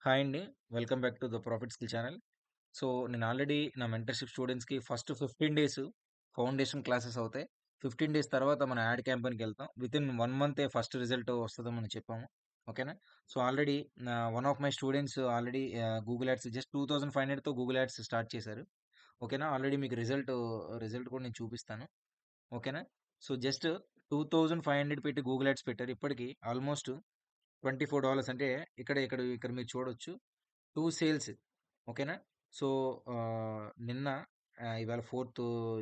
Hi అండి. Welcome back to the profit skill channel. So, నేను already నా mentorship స్టూడెంట్స్‌కి ఫస్ట్ 15 డేస్ ఫౌండేషన్ క్లాసెస్ అవుతాయి. 15 డేస్ తర్వాత మన యాడ్ క్యాంపెయిన్‌కెళ్తాం. వితిన్ 1 మంతే ఫస్ట్ రిజల్ట్ వస్తదని మనం చెప్పాము. ఓకేనా? So, already one of my students already Google ads just 2500తో గూగుల్ యాడ్స్ స్టార్ట్ చేశారు. ఓకేనా? ఆల్రెడీ మీకు రిజల్ట్ కూడా నేను చూపిస్తాను. ఓకేనా? సో, జస్ట్ 2500 పెట్టి గూగుల్ యాడ్స్ పెట్టారు. ఇప్పటికి ఆల్మోస్ట్ $24 అంటే ఇక్కడ మీరు చూడొచ్చు. 2 సేల్స్. ఓకేనా? సో, నిన్న ఇవాళ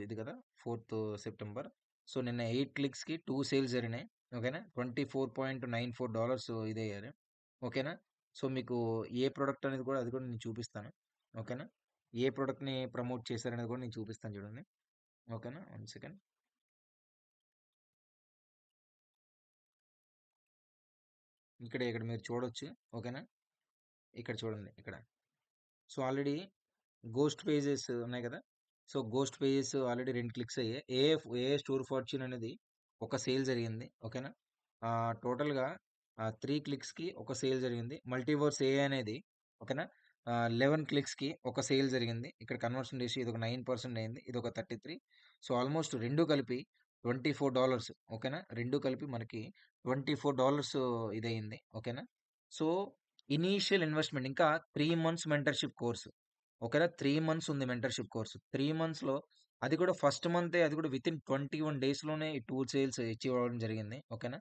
ఇది కదా! 4 సెప్టెంబర్. సో, నిన్న 8 క్లిక్స్‌కి 2 సేల్స్ జరిగినాయి. ఓకేనా? $24.94 ఇదయ్యారు. ఓకేనా? సో, మీకు ఏ ప్రొడక్ట్ అనేది కూడా అది కూడా నేను చూపిస్తాను. ఓకేనా? ఏ ప్రొడక్ట్‌ని ప్రమోట్ చేశారనేది కూడా నేను చూపిస్తాను చూడండి. ఓకేనా? One second. ఇక్కడ మీరు చూడొచ్చు. ఓకేనా? ఇక్కడ చూడండి ఇక్కడ. సో, ఆల్రెడీ గోస్ట్ పేజెస్ ఉన్నాయి కదా! So, ghost pages already 2 clicks అయ్యాయి. ఏఏ స్టోర్ ఫార్చ్యూన్ అనేది ఒక సేల్ జరిగింది. ఓకేనా? టోటల్‌గా 3 క్లిక్స్‌కి ఒక సేల్ జరిగింది. మల్టీవర్స్ ఏఐ అనేది ఓకేనా? 11 క్లిక్స్‌కి ఒక సేల్ జరిగింది. ఇక్కడ కన్వర్షన్ రేషియో ఇదొక 9% అయింది. ఇదొక 33. సో, ఆల్మోస్ట్ 2 కలిపి $24 ఓకేనా? 2 కలిపి మనకి $24 ఇదయింది. ఓకేనా? సో, ఇనీషియల్ ఇన్వెస్ట్‌మెంట్ ఇంకా 3 మంత్స్ మెంటర్‌షిప్ కోర్స్. ఓకేనా? 3 మంత్స్ ఉంది మెంటర్‌షిప్ కోర్స్. 3 మంత్స్‌లో అది కూడా ఫస్ట్ మంతే అది కూడా వితిన్ 21 డేస్‌లోనే ఈ 2 సేల్స్ అచీవ్ అవ్వడం జరిగింది. ఓకేనా?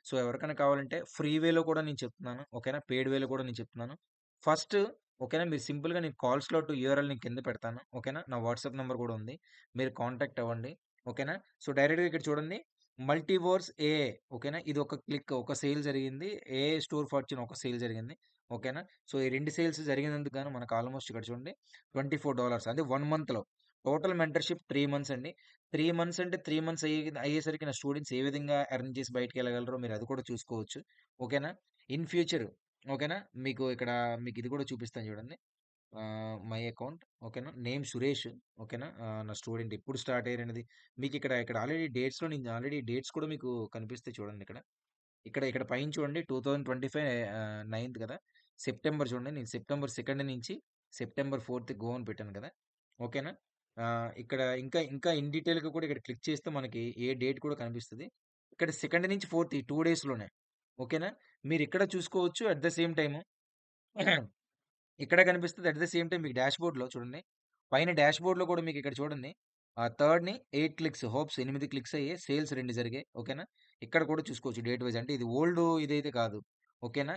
సో, ఎవరికైనా కావాలంటే ఫ్రీ వేలో కూడా నేను చెప్తున్నాను. ఓకేనా? పెయిడ్ వేలో కూడా నేను చెప్తున్నాను. ఫస్ట్ ఓకేనా? మీరు సింపుల్‌గా నేను కాల్ స్లాట్ యూఆర్ఎల్ నేను కింద పెడతాను. ఓకేనా? నా వాట్సాప్ నంబర్ కూడా ఉంది. మీరు కాంటాక్ట్ అవ్వండి. ఓకేనా? సో, డైరెక్ట్‌గా ఇక్కడ చూడండి. మల్టీవర్స్ ఏఐ ఓకేనా? ఇది ఒక క్లిక్ ఒక సేల్ జరిగింది. ఏఐ స్టోర్ ఫార్చ్యూన్ ఒక సేల్ జరిగింది. ఓకేనా? సో, ఈ 2 సేల్స్ జరిగినందుకు గాను మనకు ఆల్మోస్ట్ ఇక్కడ చూడండి $24 అది 1 మంత్‌లో. టోటల్ మెంటర్‌షిప్ 3 మంత్స్ అండి. 3 మంత్స్ అంటే 3 మంత్స్ అయ్యేసరికి నా స్టూడెంట్స్ ఏ విధంగా ఎర్న్ చేసి బయటికెళ్ళగలరో మీరు అది కూడా చూసుకోవచ్చు. ఓకేనా? ఇన్ ఫ్యూచర్ ఓకేనా? మీకు ఇది కూడా చూపిస్తాను చూడండి. మై అకౌంట్ ఓకేనా? నేమ్ సురేష్ ఓకేనా? నా స్టూడెంట్ ఎప్పుడు స్టార్ట్ అయ్యారనేది మీకు ఇక్కడ ఆల్రెడీ డేట్స్ కూడా మీకు కనిపిస్తాయి చూడండి ఇక్కడ. ఇక్కడ పైన చూడండి 2025 9థ్ కదా! సెప్టెంబర్ చూడండి. నేను సెప్టెంబర్ 2 నుంచి సెప్టెంబర్ 4 గో అని పెట్టాను కదా! ఓకేనా? ఇక్కడ ఇంకా ఇన్ డీటెయిల్‌గా కూడా ఇక్కడ క్లిక్ చేస్తే మనకి ఏ డేట్ కూడా కనిపిస్తది. ఇక్కడ 2 నుంచి 4 ఈ 2 డేస్‌లోనే. ఓకేనా? మీరిక్కడ చూసుకోవచ్చు అట్ ద సేమ్ టైము ఇక్కడ కనిపిస్తది. అట్ ద సేమ్ టైమ్ మీకు డాష్‌బోర్డ్‌లో చూడండి. పైన డాష్‌బోర్డ్‌లో కూడా మీకిక్కడ చూడండి. 3ని 8 క్లిక్స్ 8 క్లిక్స్ అయ్యాయి. సేల్స్ 2 జరిగాయి. ఓకేనా? ఇక్కడ కూడా చూసుకోవచ్చు డేట్ వైస్. అంటే ఇది ఓల్డ్ ఇదైతే కాదు. ఓకేనా?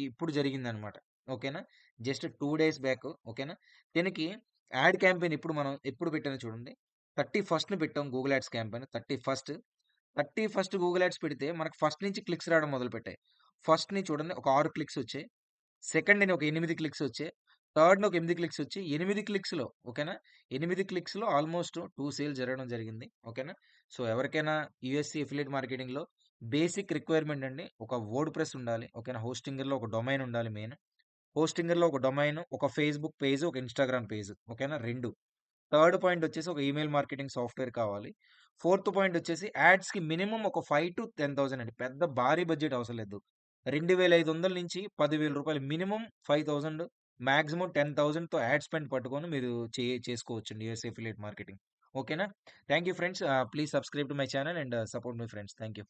ఇప్పుడు జరిగిందనమాట. ఓకేనా? Just 2 days back. ఓకేనా? దీనికి యాడ్ క్యాంపెయిన్ ఎప్పుడు పెట్టానో చూడండి. 31న పెట్టాం Google ads campaign. 31st Google ads పెడితే మనకు ఫస్ట్ నుంచి క్లిక్స్ రావడం మొదలుపెట్టాయి. ఫస్ట్‌ని చూడండి ఒక 6 క్లిక్స్ వచ్చాయి. సెకండ్‌ని ఒక 8 క్లిక్సొచ్చాయి. థర్డ్‌ని ఒక 8 క్లిక్సొచ్చాయి. 8 క్లిక్స్‌లో ఓకేనా? 8 క్లిక్స్‌లో ఆల్‌మోస్ట్ 2 సేల్ జరగడం జరిగింది. ఓకేనా? సో, ఎవరికైనా యూఎస్‌సి అఫిలియేట్ మార్కెటింగ్‌లో బేసిక్ రిక్వైర్‌మెంట్ అండి. ఒక వర్డ్ ప్రెస్ ఉండాలి. ఓకేనా? హోస్టింగర్‌లో ఒక డొమైన్ ఉండాలి మెయిన్. హోస్టింగర్‌లో ఒక డొమైన్, ఒక ఫేస్‌బుక్ పేజ్, ఒక ఇన్‌స్టాగ్రామ్ పేజ్. ఓకేనా? 2. థర్డ్ పాయింట్ వచ్చేసి ఒక ఈమెయిల్ మార్కెటింగ్ సాఫ్ట్‌వేర్ కావాలి. ఫోర్త్ పాయింట్ వచ్చేసి యాడ్స్‌కి మినిమమ్ ఒక 5,000-10,000 అండి. పెద్ద భారీ బడ్జెట్ అవసరం లేదు. 2,500 నుంచి రూ. 10,000 మినిమమ్ 5,000 మాక్సిమం 10,000తో యాడ్ స్పెండ్ పట్టుకొని మీరు చేసుకోవచ్చండి యూఎస్ఏ అఫిలియేట్ మార్కెటింగ్. ఓకేనా? Thank you friends. Please subscribe to my channel and support my friends. Thank you.